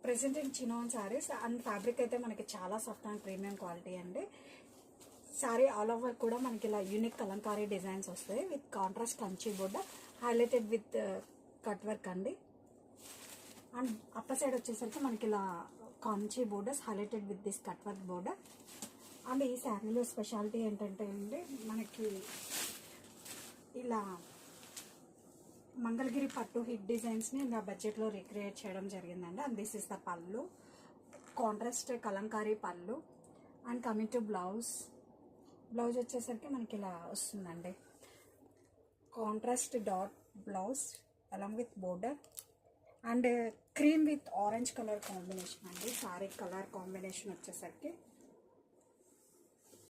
Presenting chinon saris and fabric అయితే మనకి చాలా సాఫ్ట్ అండ్ ప్రీమియం క్వాలిటీ అండి. శారీ ఆల్ ఓవర్ కూడా మనకి ఇలా యూనిక్ కలంకారీ డిజైన్స్ వస్తాయి with contrast Kanchi border highlighted with cut work అండి. అండ్ అప్పర్ సైడ్ వచ్చేసరికి మనకి ఇలా Kanchi borders highlighted with this cut work border. And ఈ శారీలో స్పెషాలిటీ ఏంటంటే అండి మనకి ఇలా మంగళగిరి పట్టు హిట్ డిజైన్స్ని నా బడ్జెట్లో రీక్రియేట్ చేయడం జరిగిందండి. అండ్ దిస్ ఇస్ ద పళ్ళు, కాంట్రాస్ట్ కలంకారీ పళ్ళు. అండ్ కమింగ్ టు బ్లౌజ్ వచ్చేసరికి మనకి ఇలా వస్తుందండి. Contrast dot blouse along with border and cream with orange colour combination అండి. సారీ కలర్ కాంబినేషన్ వచ్చేసరికి